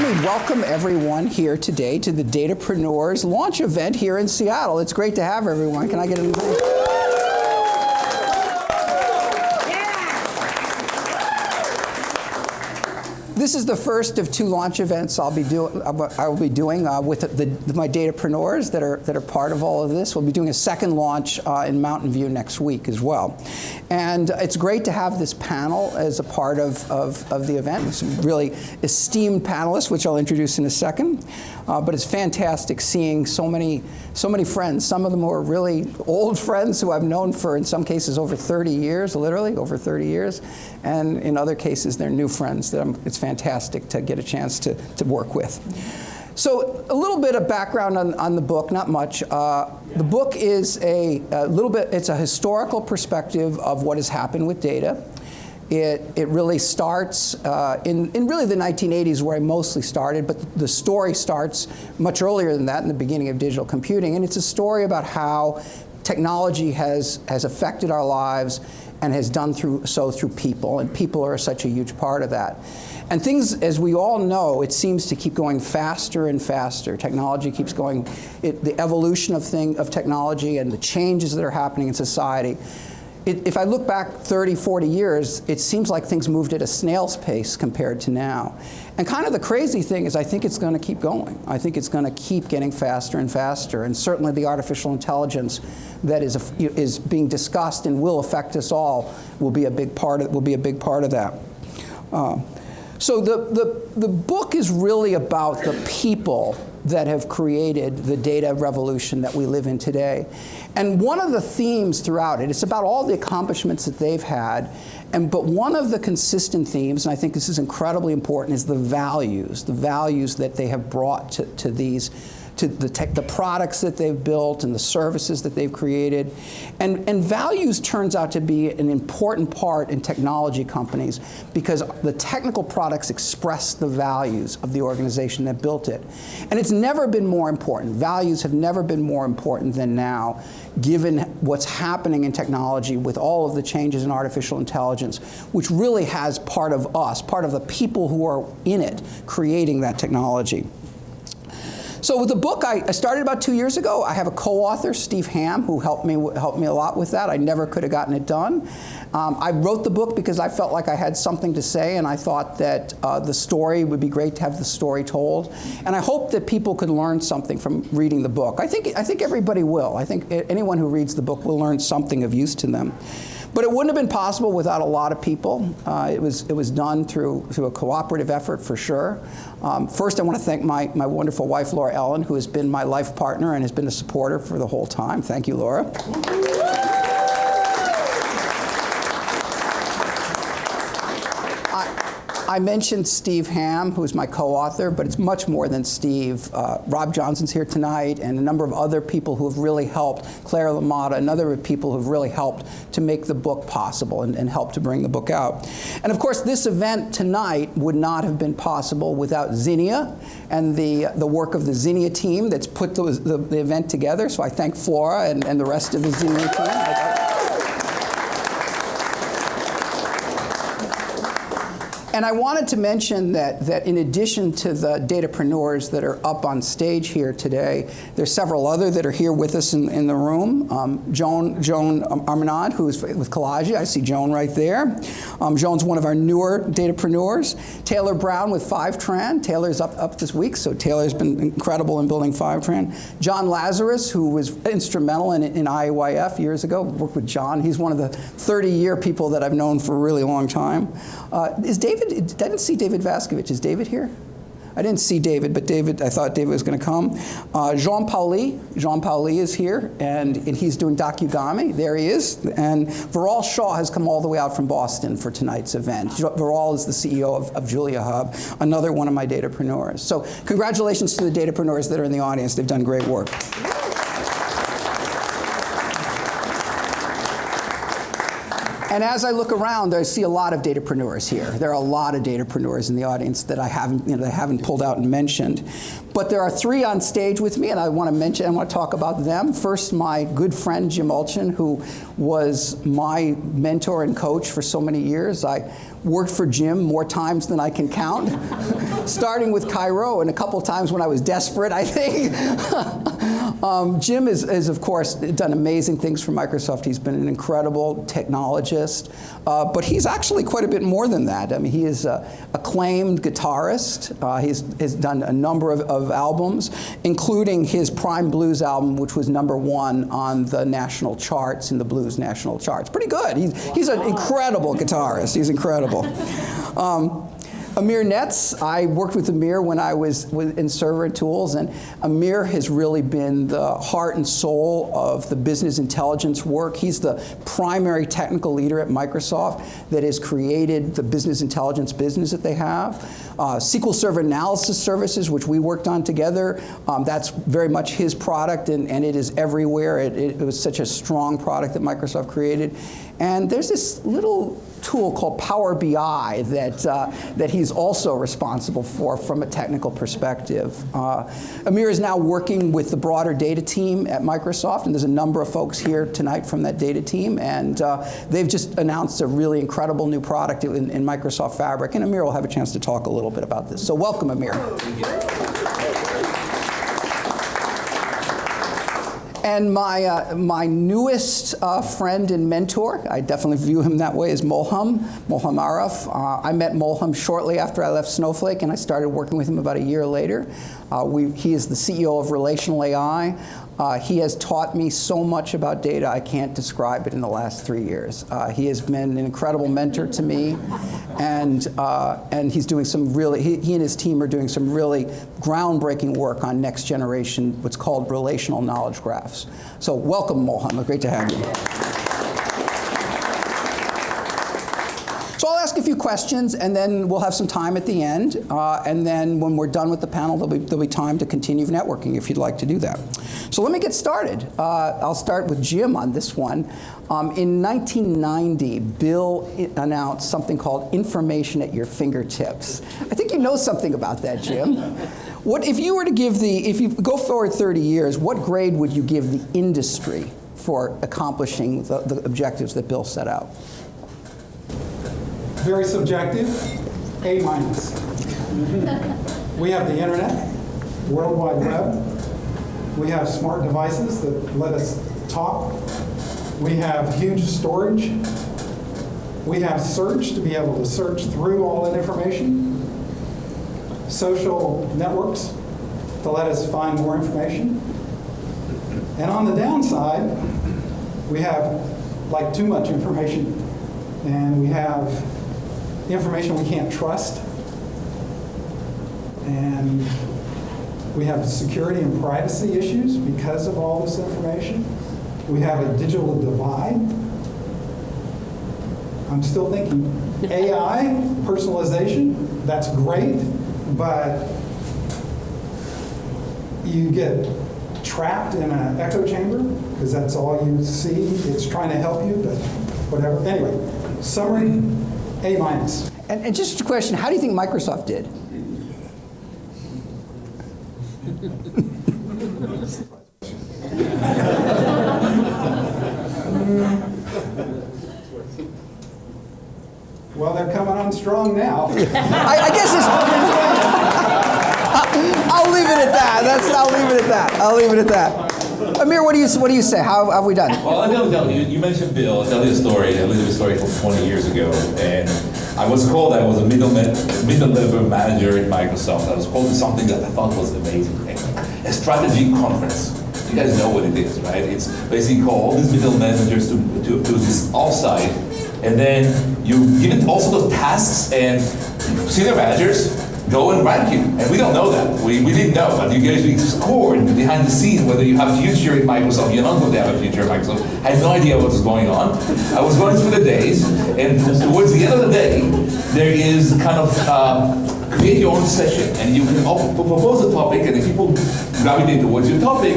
me welcome everyone here today to the Datapreneurs launch event here in Seattle. It's great to have everyone. Can I get a This is the first of 2 launch events I will be doing with my Datapreneurs that are part of all of this. We'll be doing a second launch in Mountain View next week as well. And it's great to have this panel as a part of the event. Some really esteemed panelists, which I'll introduce in a second. But it's fantastic seeing so many friends. Some of them are really old friends who I've known for, in some cases, over 30 years, literally over 30 years. And in other cases, they're new friends that it's fantastic to get a chance to work with. So a little bit of background on the book, not much. The book is it's a historical perspective of what has happened with data. It really starts in really the 1980s, where I mostly started, but the story starts much earlier than that, in the beginning of digital computing. And it's a story about how technology has affected our lives and has done so through people, and people are such a huge part of that. And things, as we all know, it seems to keep going faster and faster. Technology keeps going, the evolution of technology and the changes that are happening in society. If I look back 30, 40 years, it seems like things moved at a snail's pace compared to now. And kind of the crazy thing is I think it's going to keep going. I think it's going to keep getting faster and faster. And certainly the artificial intelligence that is being discussed and will affect us all will be a big part of that. So the book is really about the people that have created the data revolution that we live in today. And one of the themes throughout it's about all the accomplishments that they've had, but one of the consistent themes, and I think this is incredibly important, is the values that they have brought to the products that they've built and the services that they've created. And values turns out to be an important part in technology companies, because the technical products express the values of the organization that built it. And it's never been more important. Values have never been more important than now, given what's happening in technology with all of the changes in artificial intelligence, which really has part of us, part of the people who are in it, creating that technology. So with the book, I started about 2 years ago. I have a co-author, Steve Ham, who helped me a lot with that. I never could have gotten it done. I wrote the book because I felt like I had something to say, and I thought that the story would be great to have the story told. And I hope that people could learn something from reading the book. I think everybody will. I think anyone who reads the book will learn something of use to them. But it wouldn't have been possible without a lot of people. It was done through a cooperative effort, for sure. First, I want to thank my wonderful wife, Laura Ellen, who has been my life partner and has been a supporter for the whole time. Thank you, Laura. I mentioned Steve Ham, who's my co-author, but it's much more than Steve. Rob Johnson's here tonight, and a number of other people who have really helped. Claire LaMotta, another people who have really helped to make the book possible and helped to bring the book out. And of course, this event tonight would not have been possible without Zinnia and the work of the Zinnia team that's put the event together. So I thank Flora and the rest of the Zinnia team. And I wanted to mention that in addition to the Datapreneurs that are up on stage here today, there's several other that are here with us in the room. Joan Armanad, who is with Collagi. I see Joan right there. Joan's one of our newer Datapreneurs. Taylor Brown with Fivetran. Taylor's up this week, so Taylor's been incredible in building Fivetran. John Lazarus, who was instrumental in IAYF years ago. Worked with John. He's one of the 30-year people that I've known for a really long time. Is David? I didn't see David Vaskovich. Is David here? I didn't see David, but I thought David was going to come. Jean Pauli is here, and he's doing Dokugami. There he is. And Viral Shaw has come all the way out from Boston for tonight's event. Viral is the CEO of Julia Hub, another one of my Datapreneurs. So congratulations to the Datapreneurs that are in the audience. They've done great work. And as I look around, I see a lot of datapreneurs here. There are a lot of datapreneurs in the audience that I haven't pulled out and mentioned. But there are 3 on stage with me, and I want to talk about them. First, my good friend Jim Allchin, who was my mentor and coach for so many years. I worked for Jim more times than I can count, starting with Cairo and a couple times when I was desperate, I think. Jim is, of course, done amazing things for Microsoft. He's been an incredible technologist, but he's actually quite a bit more than that. I mean, he is an acclaimed guitarist. He's done a number of albums, including his Prime Blues album, which was #1 on the national charts, in the blues national charts. Pretty good. He's an incredible guitarist. He's incredible. Amir Netz, I worked with Amir when I was in Server and Tools, and Amir has really been the heart and soul of the business intelligence work. He's the primary technical leader at Microsoft that has created the business intelligence business that they have. SQL Server Analysis Services, which we worked on together, that's very much his product, and it is everywhere. It was such a strong product that Microsoft created. And there's this little tool called Power BI that he's also responsible for from a technical perspective. Amir is now working with the broader data team at Microsoft, and there's a number of folks here tonight from that data team, and they've just announced a really incredible new product in Microsoft Fabric, and Amir will have a chance to talk a little bit about this. So welcome, Amir. And my newest friend and mentor, I definitely view him that way, is Molham Aref. I met Molham shortly after I left Snowflake, and I started working with him about a year later. He is the CEO of Relational AI. He has taught me so much about data, I can't describe it in the last 3 years. He has been an incredible mentor to me, and he's doing some really, he and his team are doing some really groundbreaking work on next generation, what's called relational knowledge graphs. So welcome, Molham, great to have you. So I'll ask a few questions, and then we'll have some time at the end. And then when we're done with the panel, there'll be time to continue networking if you'd like to do that. So let me get started. I'll start with Jim on this one. In 1990, Bill announced something called information at your fingertips. I think you know something about that, Jim. What if you were to give if you go forward 30 years, what grade would you give the industry for accomplishing the objectives that Bill set out? Very subjective, A-. We have the internet, World Wide Web. We have smart devices that let us talk. We have huge storage. We have search to be able to search through all that information. Social networks to let us find more information. And on the downside, we have like too much information, and we have information we can't trust, and we have security and privacy issues because of all this information. We have a digital divide. I'm still thinking AI, personalization, that's great, but you get trapped in an echo chamber because that's all you see. It's trying to help you, but whatever. Anyway, summary, A-. And just a question, how do you think Microsoft did? Well, they're coming on strong now. I guess it's... I'll leave it at that. I'll leave it at that. Amir, what do you say? How have we done? Well, I'll tell you. You mentioned Bill. I'll tell you a little story from 20 years ago. And I was a middle-level manager at Microsoft. I was called to something that I thought was amazing. A strategy conference. You guys know what it is, right? It's basically call all these middle managers to this offsite, and then you give it also the tasks, and senior managers go and rank you. And we don't know that. We didn't know, but you guys scored behind the scene whether you have a future at Microsoft. You're not going to have a future at Microsoft. I had no idea what was going on. I was going through the days, and towards the end of the day, there is kind of create your own session, and you can propose a topic, and if people gravitate towards your topic,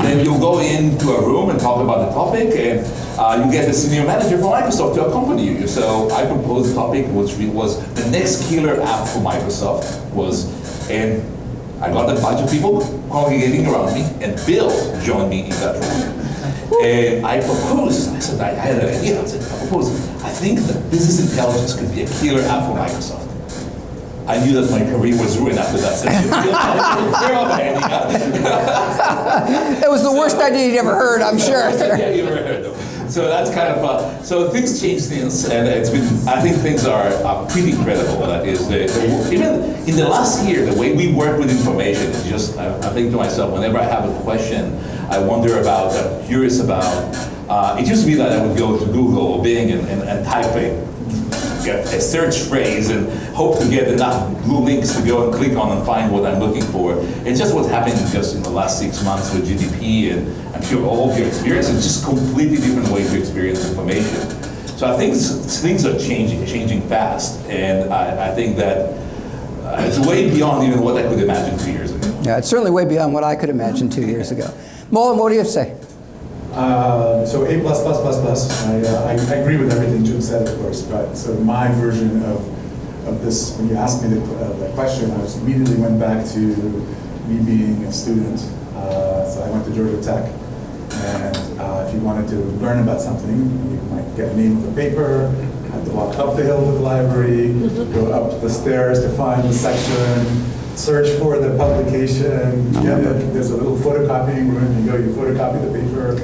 then you'll go into a room and talk about the topic, and you get the senior manager from Microsoft to accompany you. So I proposed a topic which was the next killer app for Microsoft and I got a bunch of people congregating around me, and Bill joined me in that room. And I proposed, I said, I had an idea, I think that business intelligence could be a killer app for Microsoft. I knew that my career was ruined after that session. It was the worst idea you'd ever heard, I'm sure. Yeah, you ever heard of. So that's kind of, so things change things, and it's been, I think things are pretty incredible. That is, even in the last year, the way we work with information is just, I think to myself, whenever I have a question, I wonder about, I'm curious about, it used to be that I would go to Google or Bing and type get a search phrase and hope to get enough blue links to go and click on and find what I'm looking for. It's just what happened just in the last 6 months with GDP, and I'm sure all of your experience is just completely different way to experience information. So I think things are changing fast, and I think that it's way beyond even what I could imagine 2 years ago. Yeah, it's certainly way beyond what I could imagine 2 years ago. Molham, what do you have to say? So A++++. I agree with everything Jim said, of course, but so my version of this, when you asked me the question, I was immediately went back to me being a student. So I went to Georgia Tech, and if you wanted to learn about something, you might get a name of the paper, have to walk up the hill to the library, go up the stairs to find the section, search for the publication, get it. There's a little photocopying room, you go, you photocopy the paper,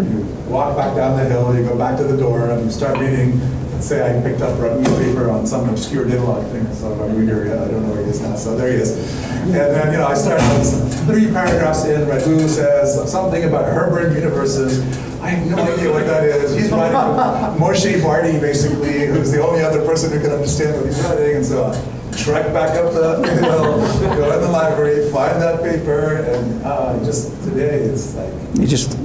you walk back down the hill, you go back to the door, and you start reading. Let's say I picked up a newspaper on some obscure dialogue thing, so I'm reader, I don't know where he is now, so there he is. And then, I start 3 paragraphs in, Radu says something about Herbert universes. I have no idea what that is. He's writing Moshe Bardi, basically, who's the only other person who can understand what he's writing, and so trek back up the hill, go in the library, find that paper, and just today it's like... You just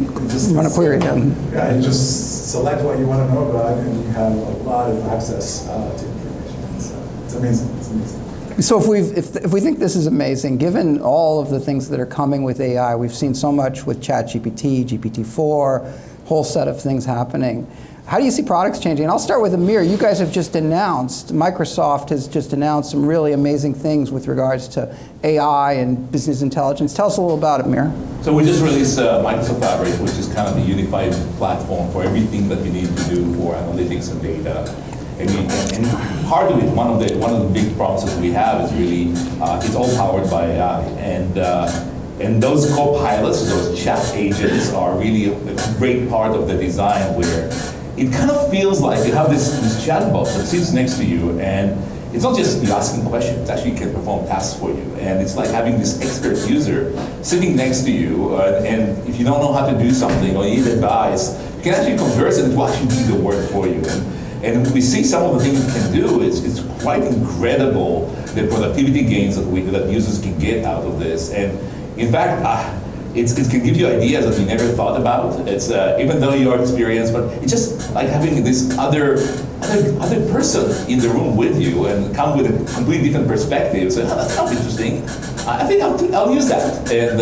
run a query down. Yeah, you just select what you want to know about, and you have a lot of access to information. So it's amazing. It's amazing. So if we think this is amazing, given all of the things that are coming with AI, we've seen so much with ChatGPT, GPT-4, whole set of things happening. How do you see products changing? And I'll start with Amir. You guys have just announced, Microsoft has just announced some really amazing things with regards to AI and business intelligence. Tell us a little about it, Amir. So we just released Microsoft Fabric, which is kind of the unified platform for everything that you need to do for analytics and data. And part of it, one of the big promises we have is really it's all powered by AI. And those co-pilots, those chat agents, are really a great part of the design where it kind of feels like you have this chatbot that sits next to you, and it's not just you asking questions, it actually can perform tasks for you. And it's like having this expert user sitting next to you, and if you don't know how to do something or you need advice, you can actually converse and it will actually do the work for you. And we see some of the things it can do, it's quite incredible, the productivity gains that users can get out of this. And in fact, it can give you ideas that you never thought about. It's even though you're experienced, but it's just like having this other person in the room with you and come with a completely different perspective. So that sounds interesting. I think I'll use that. And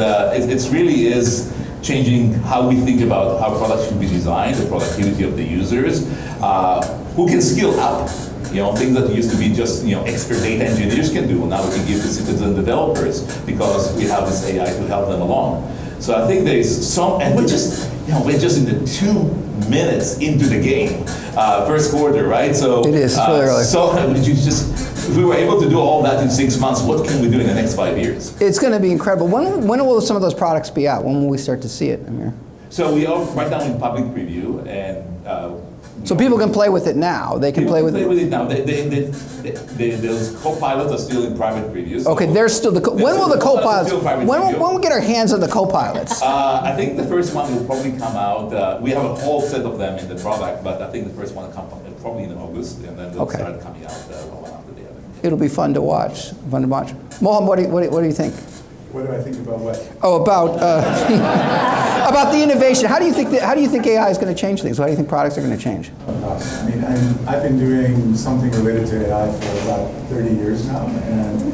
it really is changing how we think about how products should be designed, the productivity of the users, who can skill up. Things that used to be just, expert data engineers can do, now we can give to citizen developers because we have this AI to help them along. So I think there's some, and we're just in the 2 minutes into the game, first quarter, right? So it is clearly. So if we were able to do all that in 6 months, what can we do in the next 5 years? It's going to be incredible. When will some of those products be out? When will we start to see it, Amir? So we are right now in public preview, and so people can play with it now. They can play with it now. Those co-pilots are still in private preview. So okay, they're still when will the co-pilots? When we get our hands on the co-pilots? I think the first one will probably come out. We have a whole set of them in the product, but I think the first one will come probably in August, and then they'll start coming out one after the other. It'll be fun to watch. Molham, what do you think? What do I think about what? Oh, about about the innovation. How do you think AI is going to change things? How do you think products are going to change? I've been doing something related to AI for about 30 years now, and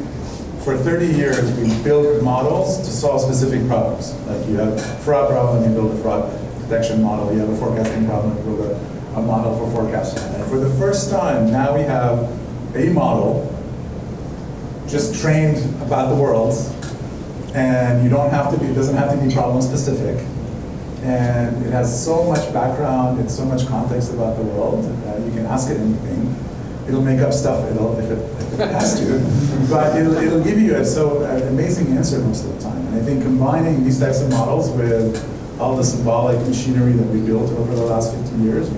for 30 years, we built models to solve specific problems. Like you have a fraud problem, you build a fraud detection model. You have a forecasting problem, you build a model for forecasting. And for the first time, now we have a model just trained about the world, and you don't have to be, it doesn't have to be problem specific. And it has so much background and so much context about the world that you can ask it anything. It'll make up stuff if it has to, but it'll give you an amazing answer most of the time. And I think combining these types of models with all the symbolic machinery that we built over the last 50 years,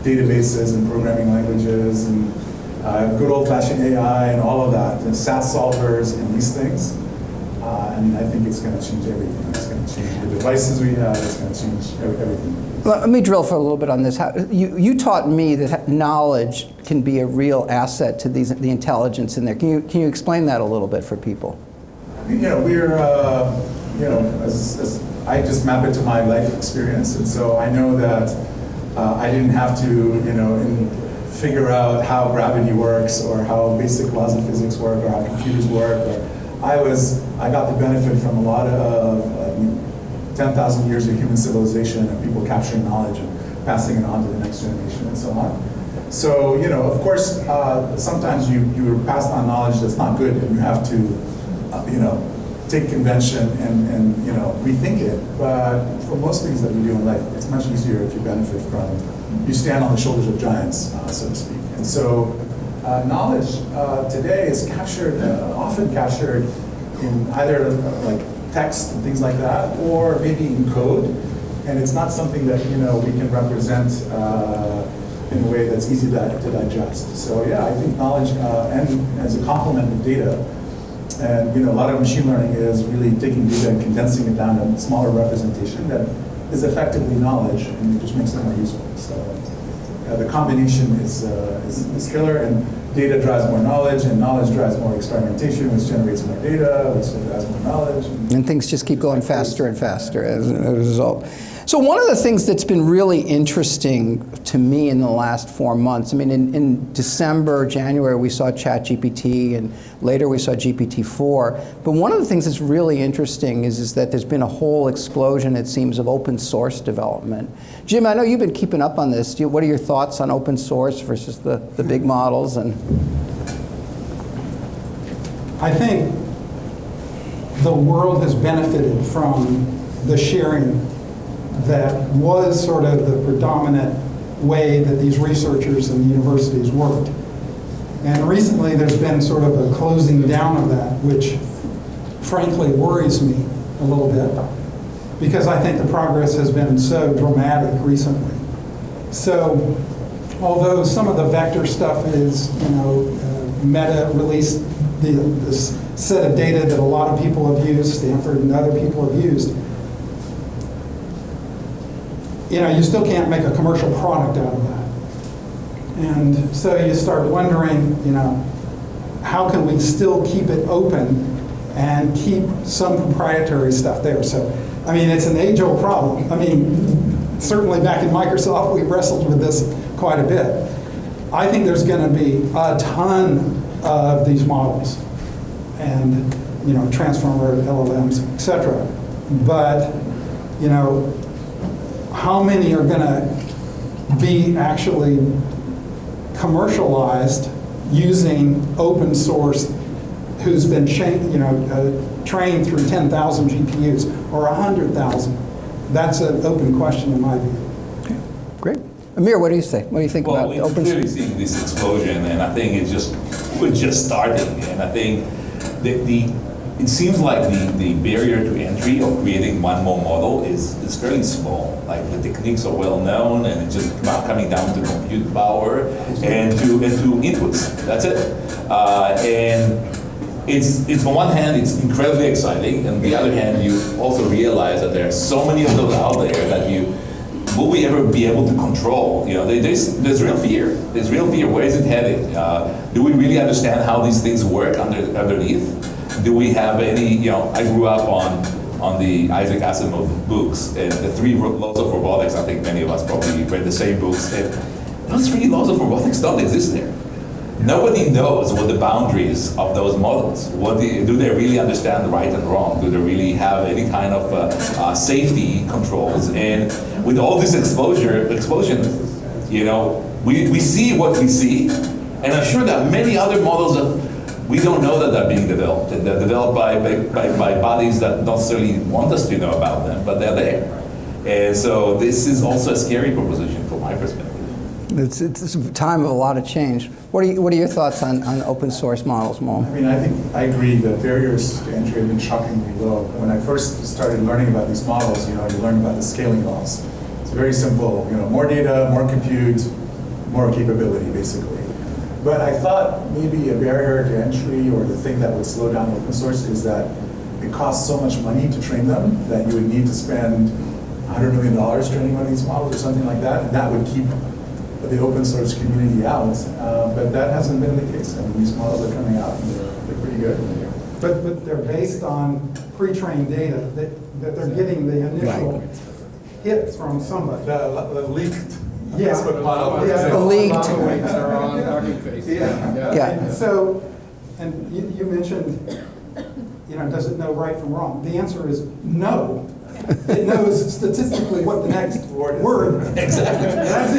databases and programming languages and good old-fashioned AI and all of that, and SAS solvers and these things, I think it's going to change everything. It's going to change the devices we have. It's going to change everything. Let me drill for a little bit on this. You taught me that knowledge can be a real asset to the intelligence in there. Can you explain that a little bit for people? We're as I just map it to my life experience, and so I know that I didn't have to figure out how gravity works or how basic laws of physics work or how computers work. I got the benefit from a lot of 10,000 years of human civilization and people capturing knowledge and passing it on to the next generation and so on. So, of course, sometimes you're passed on knowledge that's not good and you have to, take convention and rethink it. But for most things that we do in life, it's much easier if you benefit from, you stand on the shoulders of giants, so to speak. And so knowledge today is often captured in either like text and things like that, or maybe in code. And it's not something that we can represent in a way that's easy to digest. So yeah, I think knowledge and as a complement of data, and a lot of machine learning is really taking data and condensing it down to a smaller representation that is effectively knowledge, and it just makes it more useful. So the combination is killer, and data drives more knowledge, and knowledge drives more experimentation, which generates more data, which drives more knowledge. And things just keep going faster and faster as a result. So one of the things that's been really interesting to me in the last 4 months, in December, January, we saw ChatGPT, and later we saw GPT-4. But one of the things that's really interesting is that there's been a whole explosion, it seems, of open source development. Jim, I know you've been keeping up on this. What are your thoughts on open source versus the big models? And I think the world has benefited from the sharing that was sort of the predominant way that these researchers and the universities worked. And recently there's been sort of a closing down of that, which frankly worries me a little bit, because I think the progress has been so dramatic recently. So although some of the vector stuff is, Meta released this set of data that a lot of people have used, Stanford and other people have used, you still can't make a commercial product out of that. And so you start wondering, how can we still keep it open and keep some proprietary stuff there? So, it's an age-old problem. Certainly back in Microsoft, we wrestled with this quite a bit. I think there's going to be a ton of these models and, transformer LLMs, et cetera. But, how many are going to be actually commercialized using open source, who's been trained through 10,000 GPUs or 100,000? That's an open question in my view. Okay. Great. Amir, what do you say? What do you think about open source? Well, open we're clearly seeing this explosion, and I think we're just starting. And I think it seems like the barrier to entry of creating one more model is fairly small. Like the techniques are well known, and it's just coming down to compute power and to inputs. That's it. And it's on one hand, it's incredibly exciting, and on the other hand, you also realize that there are so many of those out there that will we ever be able to control? There's real fear. There's real fear. Where is it headed? Do we really understand how these things work underneath? Do we have any, I grew up on the Isaac Asimov books, and the 3 laws of robotics. I think many of us probably read the same books. And those 3 laws of robotics don't exist there. nobody knows what the boundaries of those models. Do they really understand right and wrong? Do they really have any kind of safety controls? And with all this explosion, you know, we see what we see, and I'm sure that many other models that we don't know that they're being developed. They're developed by bodies that don't necessarily want us to know about them, but they're there. And so this is also a scary proposition from my perspective. It's a time of a lot of change. What are your thoughts on open source models, Mo? I mean, I agree. The barriers to entry have been shockingly low. When I first started learning about these models, you know, you learn about the scaling laws. It's very simple. You know, more data, more compute, more capability, basically. But I thought maybe a barrier to entry, or the thing that would slow down open source, is that it costs so much money to train them that you would need to spend $100 million training one of these models or something like that, and that would keep the open source community out. But that hasn't been the case. I mean, these models are coming out and they're pretty good. But they're based on pre-trained data that they're getting the initial hit from somebody. The leaked Yeah. Facebook model. Yeah. The leaked. are on Hugging Face. Yeah. And so, and you mentioned, you know, does it know right from wrong? The answer is no. It knows statistically what the next word is. Exactly. That's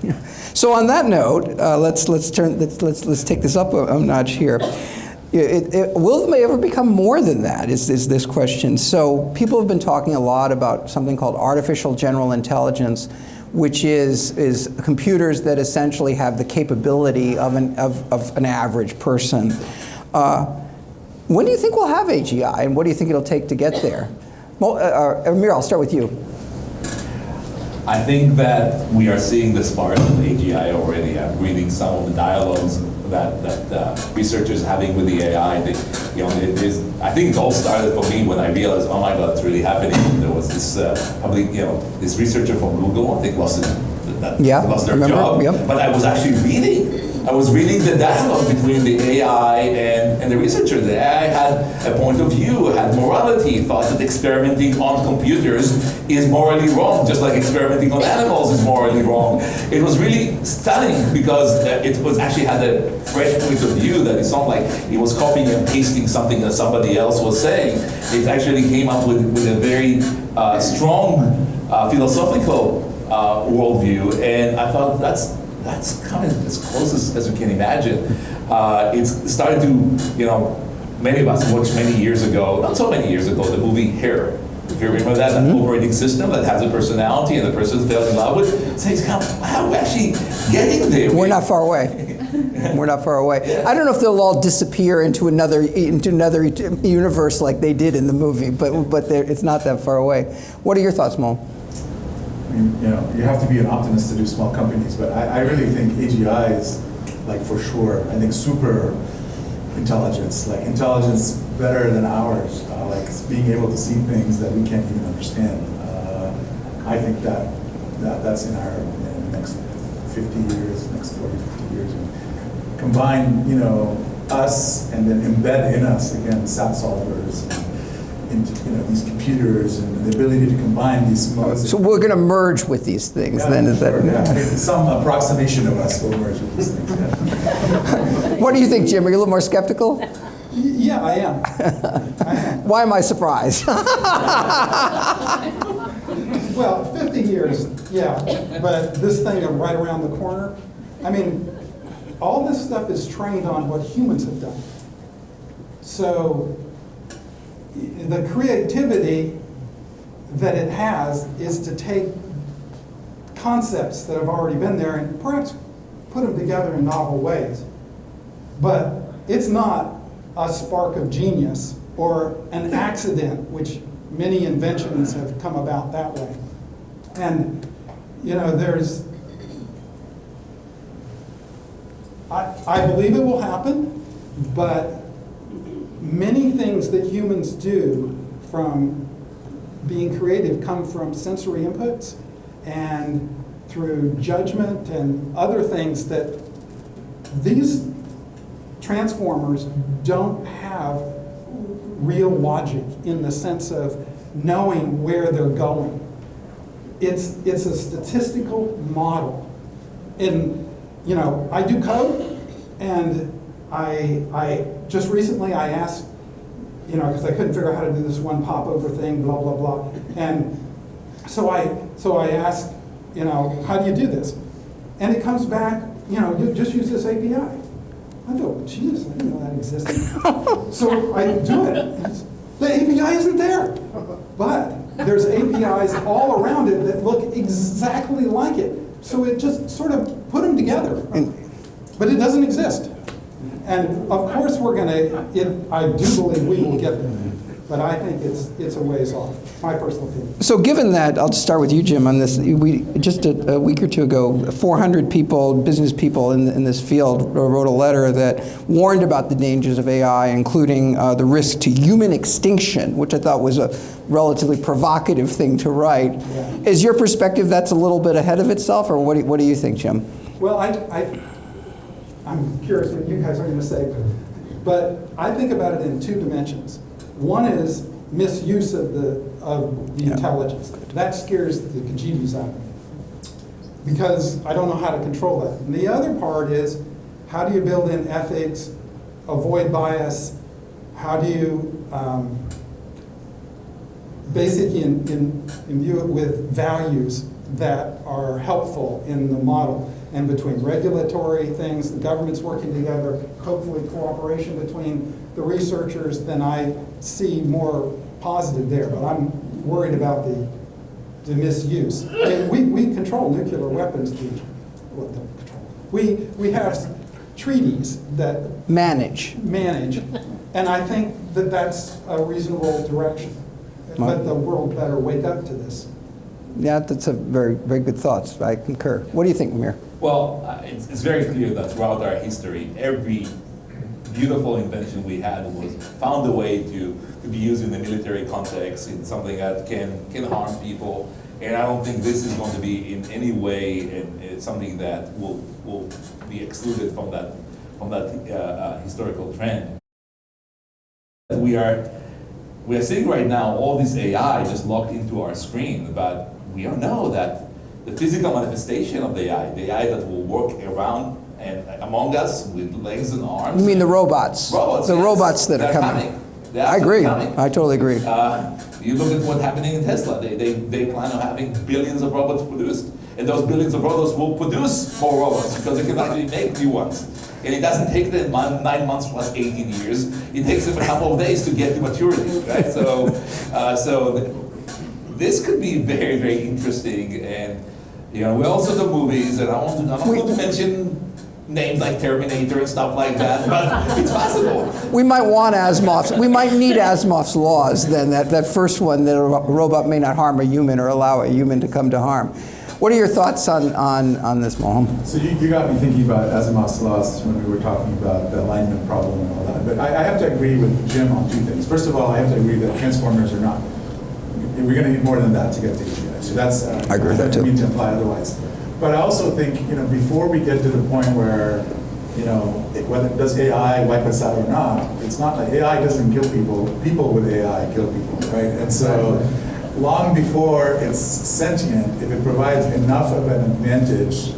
it. So on that note, let's take this up a notch here. Will they ever become more than that, is this question. So people have been talking a lot about something called artificial general intelligence, which is computers that essentially have the capability of an average person. When do you think we'll have AGI, and what do you think it'll take to get there? Well, Amir, I'll start with you. I think that we are seeing the spark of AGI already. I'm reading some of the dialogues that researchers are having with the AI. I think it all started for me when I realized, oh my God, it's really happening. There was this this researcher from Google, I think lost their job. Yep. But I was actually reading the dialogue between the AI and the researcher. The AI had a point of view, had morality, thought that experimenting on computers is morally wrong, just like experimenting on animals is morally wrong. It was really stunning because it was actually had a fresh point of view, that it's not like it was copying and pasting something that somebody else was saying. It actually came up with a very strong philosophical worldview, and I thought that's kind of as close as you can imagine. It's started to, many of us watched many years ago, not so many years ago, the movie Hair. If you remember that, an operating system that has a personality and the person fell in love with. So it's kind of, wow, we're actually getting there. We're not far away. We're not far away. Yeah. I don't know if they'll all disappear into another universe like they did in the movie, but it's not that far away. What are your thoughts, Mo? You have to be an optimist to do small companies, but I really think AGI is, like, for sure, I think super intelligence, like intelligence better than ours, like being able to see things that we can't even understand. I think that's in the next 50 years, next 40, 50 years. And combine, us and then embed in us, again, SAT solvers, into these computers, and the ability to combine these modes. So we're going to merge with these things, then? Is sure, that? Yeah. Some approximation of us will merge with these things. Yeah. What do you think, Jim? Are you a little more skeptical? Yeah, I am. Why am I surprised? Well, 50 years, yeah, but this thing right around the corner, I mean, all this stuff is trained on what humans have done. So the creativity that it has is to take concepts that have already been there and perhaps put them together in novel ways. But it's not a spark of genius or an accident, which many inventions have come about that way. And, I believe it will happen, but many things that humans do from being creative come from sensory inputs and through judgment and other things that these transformers don't have real logic in the sense of knowing where they're going. It's a statistical model. And you know, I do code, and I just recently I asked, you know, because I couldn't figure out how to do this one popover thing, blah, blah, blah. And so I asked, you know, how do you do this? And it comes back, you know, you just use this API. I thought, Jesus, I didn't know that existed. So I do it. The API isn't there. But there's APIs all around it that look exactly like it. So it just sort of put them together. But it doesn't exist. And of course we're going to, I do believe we will get there. But I think it's a ways off, my personal opinion. So given that, I'll just start with you, Jim, on this. We just a week or two ago, 400 people, business people in this field wrote a letter that warned about the dangers of AI, including the risk to human extinction, which I thought was a relatively provocative thing to write. Yeah. Is your perspective that's a little bit ahead of itself, or what do you think, Jim? Well, I'm curious what you guys are going to say, but I think about it in two dimensions. One is misuse of the intelligence. That scares the bejeebies out of me because I don't know how to control that. And the other part is, how do you build in ethics, avoid bias? How do you basically imbue it with values that are helpful in the model? And between regulatory things, the government's working together, hopefully cooperation between the researchers, then I see more positive there. But I'm worried about the misuse. I mean, we control nuclear weapons. We have treaties that manage, and I think that that's a reasonable direction. But the world better wake up to this. Yeah, that's a very, very good thoughts. I concur. What do you think, Amir? Well, it's very clear that throughout our history, every beautiful invention we had was found a way to be used in the military context, in something that can harm people. And I don't think this is going to be in any way it's something that will be excluded from that historical trend. We are seeing right now all this AI just locked into our screen, but we don't know that the physical manifestation of the AI that will work around and among us with legs and arms. You mean the robots? Robots, the yes. robots that are coming. I agree. Coming. I totally agree. You look at what's happening in Tesla. They plan on having billions of robots produced. And those billions of robots will produce more robots because they can actually make new ones. And it doesn't take them 9 months plus 18 years. It takes them a couple of days to get to maturity, right? This could be very, very interesting. And you know, we also do movies, and I'm not going to mention names like Terminator and stuff like that, but it's possible. We might want Asimov's. We might need Asimov's laws then. That first one, that a robot may not harm a human or allow a human to come to harm. What are your thoughts on this, Molham? So you got me thinking about Asimov's laws when we were talking about the alignment problem and all that. But I have to agree with Jim on two things. First of all, I have to agree that transformers are not. We're going to need more than that to get to AGI. So that's. I agree with that too. I don't mean to imply otherwise. But I also think, you know, before we get to the point where, you know, whether does AI wipe us out or not, it's not like AI doesn't kill people. People with AI kill people, right? And so, long before it's sentient, if it provides enough of an advantage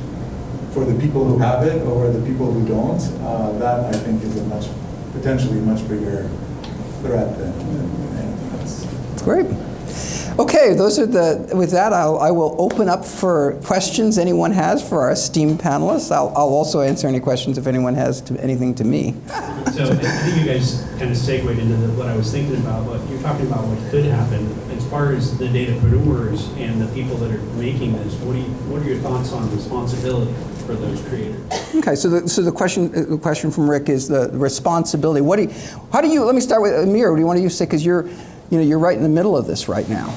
for the people who have it over the people who don't, that I think is a potentially much bigger threat than anything else. Great. Okay, with that, I will open up for questions anyone has for our esteemed panelists. I'll also answer any questions if anyone has anything to me. So I think you guys kind of segued into what I was thinking about. What you're talking about, what could happen as far as the datapreneurs and the people that are making this. What are your thoughts on responsibility for those creators? Okay, so the question from Rick is the responsibility. Let me start with Amir. What do you want to say? Because you're right in the middle of this right now.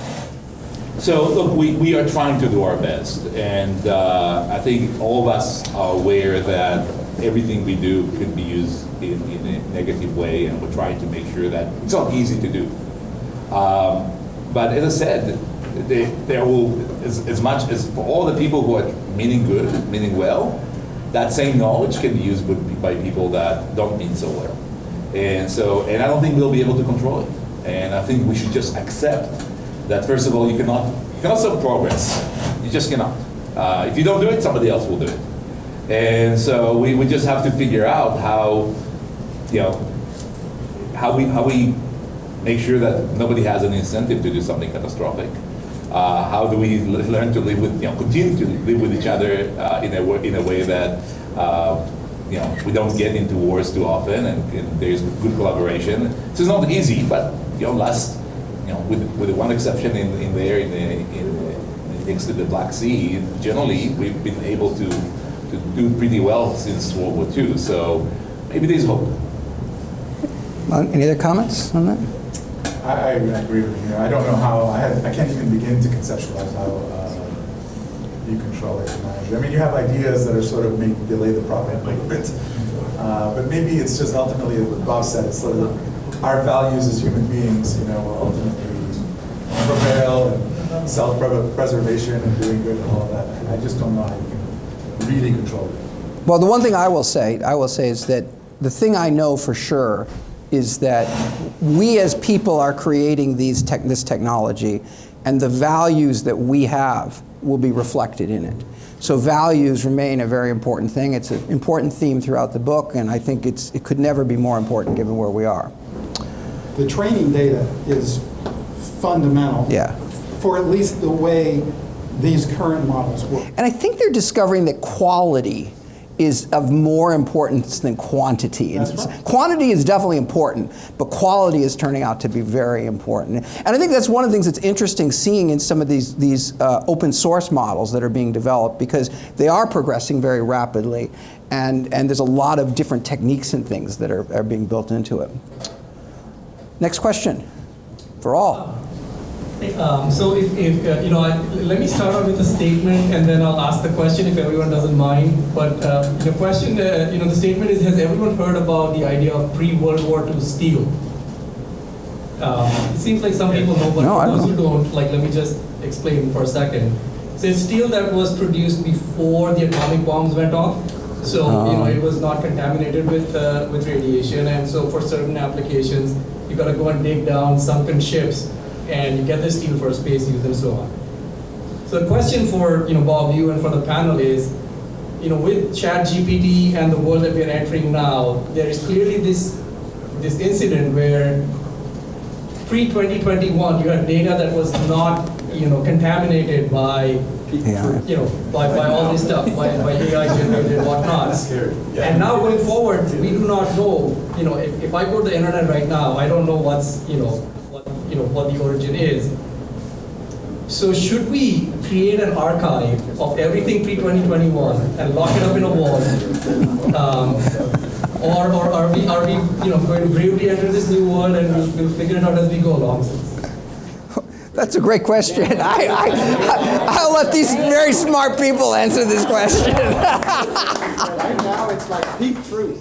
So look, we are trying to do our best, and I think all of us are aware that everything we do could be used in a negative way, and we're trying to make sure that it's not easy to do. But as I said, there will, as much as for all the people who are meaning good, meaning well, that same knowledge can be used by people that don't mean so well. And I don't think we'll be able to control it. And I think we should just accept that, first of all, you cannot solve progress. You just cannot. If you don't do it, somebody else will do it. And so we just have to figure out how, how we make sure that nobody has an incentive to do something catastrophic. How do we learn to live with, continue to live with each other in a way that, we don't get into wars too often, and there's good collaboration. So it's not easy, but with the one exception in next to the Black Sea, generally we've been able to do pretty well since World War II. So maybe there's hope. Any other comments on that? I agree with you. I don't know how, I can't even begin to conceptualize how you control it and manage it. I mean, you have ideas that are sort of maybe delay the problem a little bit. But maybe it's just ultimately, what Bob said, it's sort of our values as human beings, will ultimately prevail, and self-preservation and doing good and all of that. I just don't know how you can really control it. Well, the one thing I will say is that the thing I know for sure is that we as people are creating this technology, and the values that we have will be reflected in it. So values remain a very important thing. It's an important theme throughout the book, and I think it could never be more important given where we are. The training data is fundamental for at least the way these current models work. And I think they're discovering that quality is of more importance than quantity. That's right. Quantity is definitely important, but quality is turning out to be very important. And I think that's one of the things that's interesting seeing in some of these open source models that are being developed, because they are progressing very rapidly, and there's a lot of different techniques and things that are being built into it. Next question for all. So let me start out with a statement, and then I'll ask the question if everyone doesn't mind. But the question, the statement is: has everyone heard about the idea of pre-World War II steel? It seems like some people know, but for those who don't, let me just explain for a second. So it's steel that was produced before the atomic bombs went off. So it was not contaminated with radiation, and so for certain applications, you got to go and dig down sunken ships, and you get the steel for space use and so on. So the question for Bob, you and for the panel is, with ChatGPT and the world that we are entering now, there is clearly this incident where pre-2021 you had data that was not contaminated by by all this stuff, by AI generated whatnot. And now going forward, we do not know. If I go to the internet right now, I don't know what's what the origin is. So should we create an archive of everything pre-2021 and lock it up in a wall, or are we going to bravely enter this new world and we'll figure it out as we go along? That's a great question. I'll let these very smart people answer this question. Right now, it's like peak truth.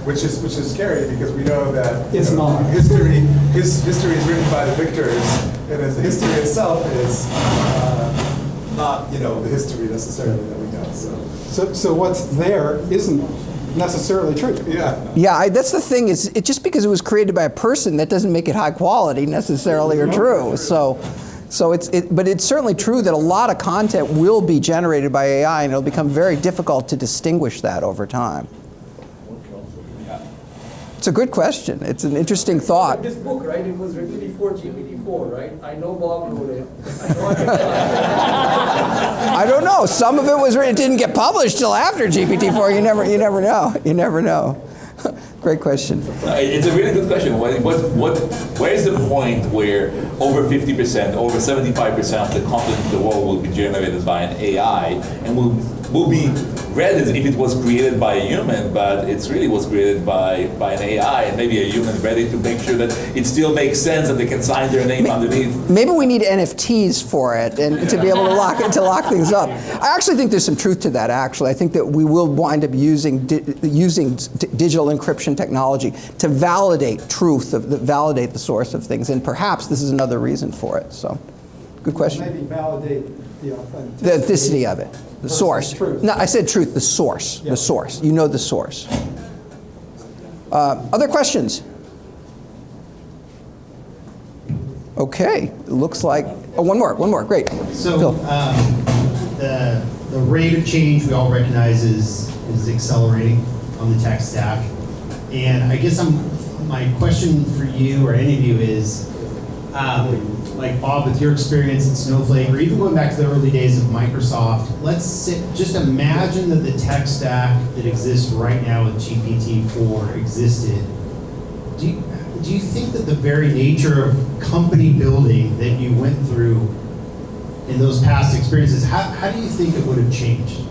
Which is scary, because we know that It's not. history is written by the victors, and as the history itself is not the history necessarily that we know. So what's there isn't necessarily true. Yeah, that's the thing, is just because it was created by a person, that doesn't make it high quality necessarily or true. But it's certainly true that a lot of content will be generated by AI, and it'll become very difficult to distinguish that over time. It's a good question. It's an interesting thought. This book, right? It was written before GPT-4, right? I know Bob wrote it. I don't know. Some of it was written. It didn't get published till after GPT-4. You never know. You never know. Great question. It's a really good question. Where is the point where over 50%, over 75% of the content in the world will be generated by an AI, and will be read as if it was created by a human, but it really was created by an AI, and maybe a human read it to make sure that it still makes sense and they can sign their name underneath. Maybe we need NFTs for it, and to be able to lock things up. I actually think there's some truth to that. Actually, I think that we will wind up using digital encryption technology to validate truth, validate the source of things, and perhaps this is another reason for it. So, good question. Maybe validate the authenticity of it, the source. Truth. No, I said truth. The source. Yeah. The source. You know the source. Other questions? Okay. It looks like. Oh, one more. Great. So Phil. the the rate of change we all recognize is accelerating on the tech stack. And I guess my question for you or any of you is, like Bob, with your experience at Snowflake, or even going back to the early days of Microsoft, just imagine that the tech stack that exists right now with GPT-4 existed. Do you think that the very nature of company building that you went through in those past experiences, how do you think it would have changed?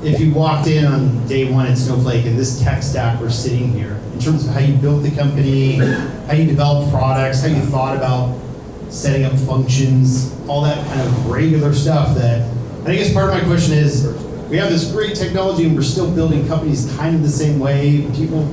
If you walked in on day one at Snowflake and this tech stack were sitting here, in terms of how you built the company, how you developed products, how you thought about setting up functions, all that kind of regular stuff and I guess part of my question is, we have this great technology and we're still building companies kind of the same way. People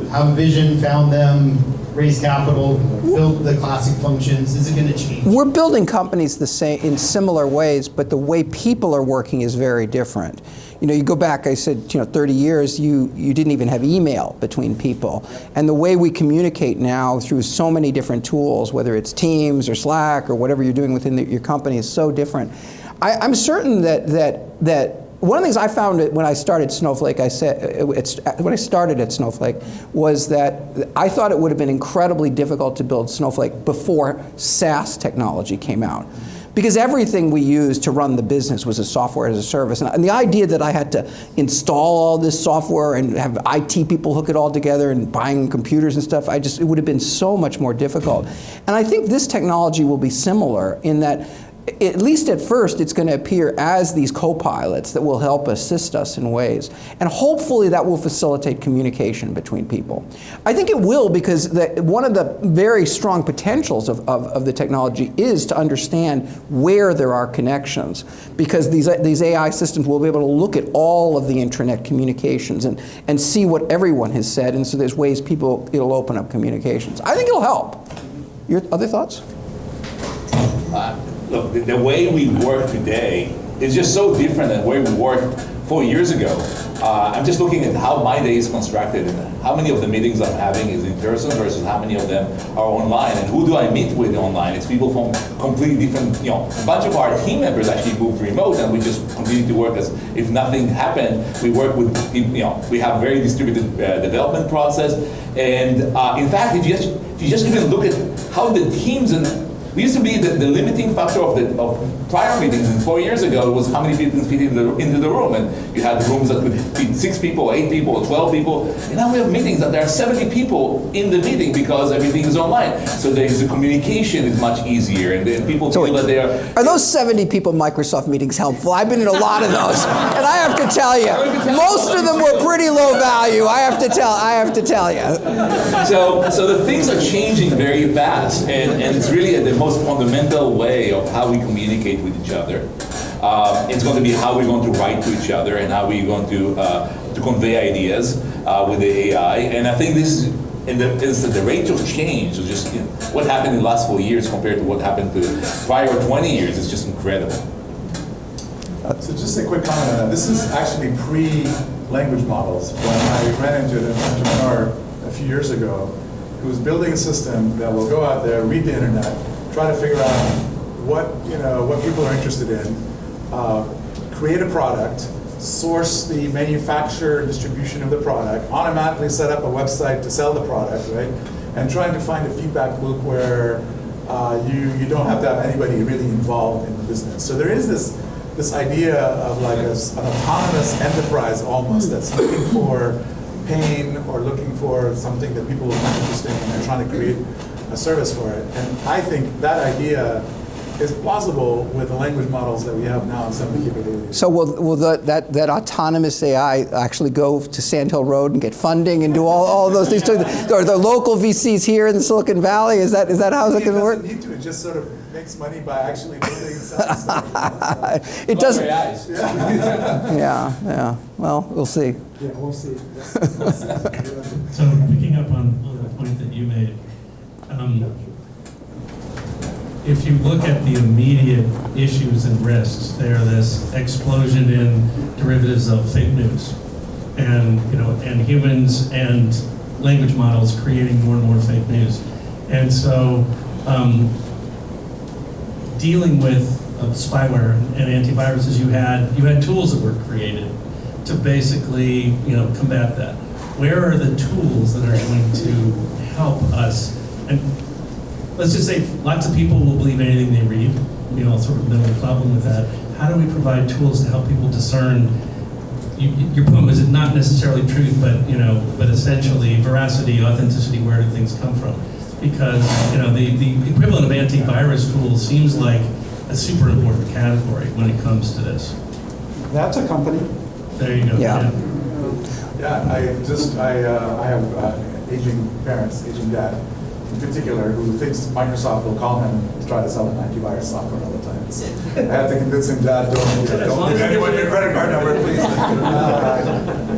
have a vision, found them, raise capital, build the classic functions. Is it going to change? We're building companies the same in similar ways, but the way people are working is very different. You know, you go back, I said, 30 years, you didn't even have email between people. And the way we communicate now through so many different tools, whether it's Teams or Slack or whatever you're doing within your company, is so different. I'm certain that one of the things I found when I started Snowflake, when I started at Snowflake, was that I thought it would have been incredibly difficult to build Snowflake before SaaS technology came out. Because everything we used to run the business was a software as a service. And the idea that I had to install all this software and have IT people hook it all together and buying computers and stuff, it would have been so much more difficult. And I think this technology will be similar in that, at least at first, it's going to appear as these co-pilots that will help assist us in ways. And hopefully that will facilitate communication between people. I think it will, because one of the very strong potentials of the technology is to understand where there are connections. Because these AI systems will be able to look at all of the intranet communications and see what everyone has said. And so there's ways it'll open up communications. I think it'll help. Your other thoughts? Look, the way we work today is just so different than the way we worked 4 years ago. I'm just looking at how my day is constructed and how many of the meetings I'm having is in person versus how many of them are online. And who do I meet with online? It's people from completely different, a bunch of our team members actually moved remote and we just continue to work as if nothing happened. We work with, we have very distributed development process. And in fact, if you just even look at how the teams we used to be the limiting factor of prior meetings. 4 years ago, it was how many people fit into the room. And you had rooms that could fit 6 people, 8 people, 12 people. And now we have meetings that there are 70 people in the meeting because everything is online. So the communication is much easier. And then people feel that they are... Are those 70 people Microsoft meetings helpful? I've been in a lot of those. And I have to tell you, most of them were pretty low value. I have to tell you. So the things are changing very fast. And it's really the most fundamental way of how we communicate with each other. It's going to be how we're going to write to each other and how we're going to convey ideas with the AI. And I think this is the rate of change of just what happened in the last 4 years compared to what happened to prior 20 years is just incredible. So just a quick comment on that. This is actually pre-language models. When I ran into an entrepreneur a few years ago who was building a system that will go out there, read the internet, try to figure out what people are interested in, create a product, source the manufacturer and distribution of the product, automatically set up a website to sell the product, right? And trying to find a feedback loop where you don't have to have anybody really involved in the business. So there is this idea of like an autonomous enterprise almost that's looking for pain or looking for something that people will find interesting and they're trying to create a service for it. And I think that idea is plausible with the language models that we have now and some of the capabilities. So will that autonomous AI actually go to Sand Hill Road and get funding and do all of those things? Or the local VCs here in the Silicon Valley? Is that how it's going to work? It doesn't need to. It just sort of makes money by actually building and selling stuff. It doesn't. Yeah. Yeah. Well, we'll see. Yeah, we'll see. So picking up on the point that you made, if you look at the immediate issues and risks, there this explosion in derivatives of fake news, and and humans and language models creating more and more fake news, and so dealing with spyware and antiviruses, you had tools that were created to basically, combat that. Where are the tools that are going to help us? And let's just say lots of people will believe anything they read. We all sort of know the problem with that. How do we provide tools to help people discern? Your point was not necessarily truth, but essentially veracity, authenticity. Where do things come from? Because the equivalent of antivirus tools seems like a super important category when it comes to this. That's a company. There you go. Yeah. Yeah, I have aging parents, aging dad in particular, who thinks Microsoft will call him to try to sell him antivirus software all the time. I have to convince him, Dad, don't give anyone your credit card number, please.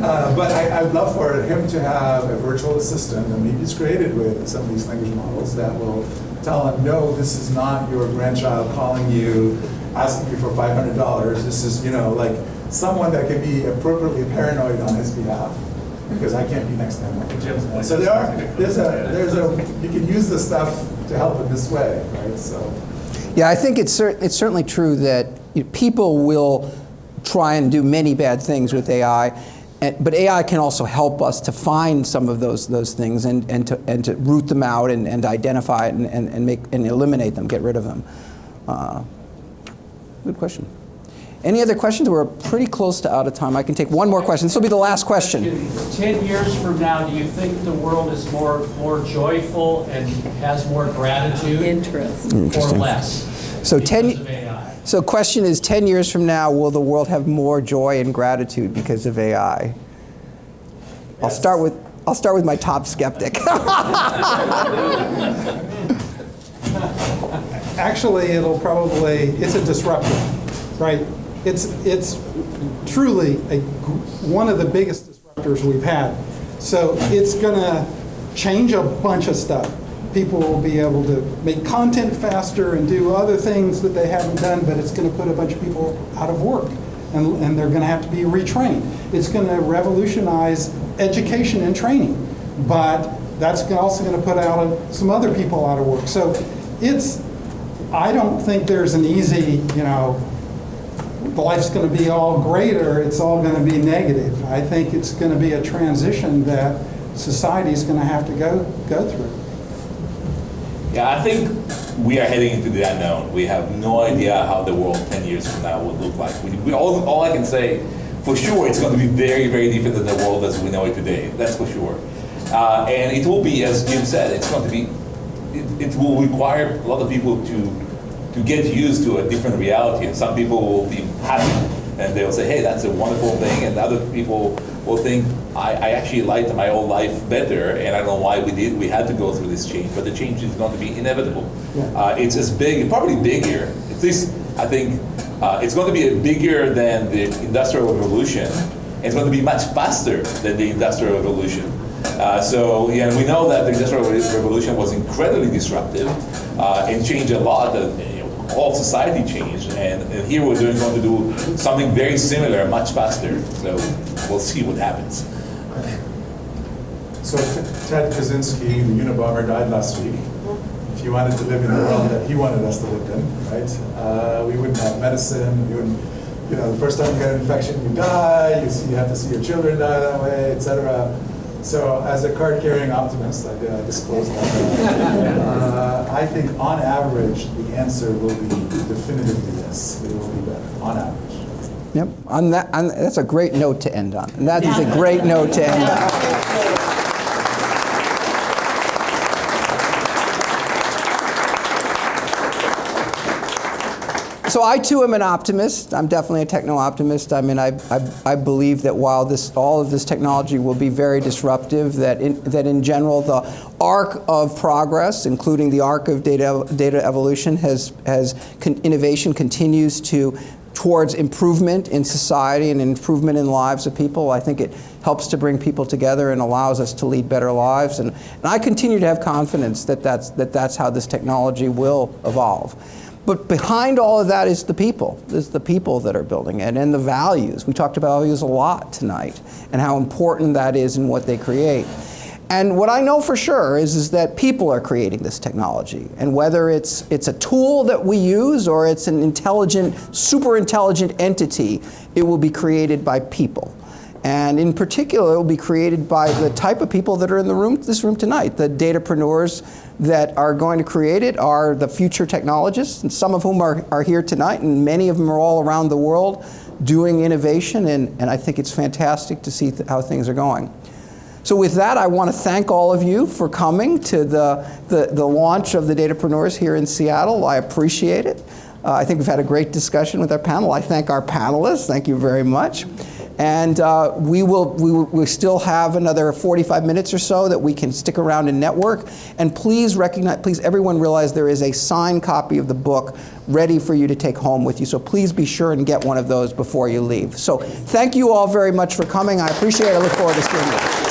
But I'd love for him to have a virtual assistant, and maybe it's created with some of these language models that will tell him, no, this is not your grandchild calling you, asking you for $500. This is, like someone that can be appropriately paranoid on his behalf, because I can't be next to him. So you can use this stuff to help in this way, right? So. Yeah, I think it's certainly true that people will try and do many bad things with AI, but AI can also help us to find some of those things and to root them out and identify it and eliminate them, get rid of them. Good question. Any other questions? We're pretty close to out of time. I can take one more question. This will be the last question. 10 years from now, do you think the world is more joyful and has more gratitude or less? So question is, 10 years from now, will the world have more joy and gratitude because of AI? I'll start with my top skeptic. Actually, it's a disruptor, right? It's truly one of the biggest disruptors we've had. So it's going to change a bunch of stuff. People will be able to make content faster and do other things that they haven't done, but it's going to put a bunch of people out of work, and they're going to have to be retrained. It's going to revolutionize education and training, but that's also going to put out some other people out of work. So I don't think there's an easy, life's going to be all great or it's all going to be negative. I think it's going to be a transition that society is going to have to go through. Yeah, I think we are heading into the unknown. We have no idea how the world 10 years from now will look like. All I can say, for sure, it's going to be very, very different than the world as we know it today. That's for sure. And it will be, as Jim said, it's going to be, it will require a lot of people to get used to a different reality. And some people will be happy and they'll say, hey, that's a wonderful thing. And other people will think, I actually liked my old life better, and I don't know why we had to go through this change, but the change is going to be inevitable. Yeah. It's as big, probably bigger. At least I think it's going to be bigger than the Industrial Revolution. It's going to be much faster than the Industrial Revolution. So yeah, we know that the Industrial Revolution was incredibly disruptive and changed a lot. All of society changed, and here we're going to do something very similar, much faster. So we'll see what happens. So Ted Kaczynski, the Unabomber, died last week. If you wanted to live in the world that he wanted us to live in, right? We wouldn't have medicine. We wouldn't, the first time you get an infection, you die. You have to see your children die that way, etc. So as a card-carrying optimist, I disclose that. I think on average, the answer will be definitively yes. It will be better, on average. Yep, that's a great note to end on. And that is a great note to end on. So I too am an optimist. I'm definitely a techno-optimist. I mean, I believe that while all of this technology will be very disruptive, that in general the arc of progress, including the arc of data evolution, innovation continues towards improvement in society and improvement in lives of people. I think it helps to bring people together and allows us to lead better lives. And I continue to have confidence that that's how this technology will evolve. But behind all of that is the people. There's the people that are building it and the values. We talked about values a lot tonight and how important that is in what they create. And what I know for sure is that people are creating this technology. And whether it's a tool that we use or it's an intelligent, super intelligent entity, it will be created by people. And in particular, it will be created by the type of people that are in this room tonight. The datapreneurs that are going to create it are the future technologists, and some of whom are here tonight, and many of them are all around the world doing innovation, and I think it's fantastic to see how things are going. So with that, I want to thank all of you for coming to the launch of the Datapreneurs here in Seattle. I appreciate it. I think we've had a great discussion with our panel. I thank our panelists. Thank you very much. And we still have another 45 minutes or so that we can stick around and network. And please everyone realize there is a signed copy of the book ready for you to take home with you. So please be sure and get one of those before you leave. So thank you all very much for coming. I appreciate it. I look forward to seeing you.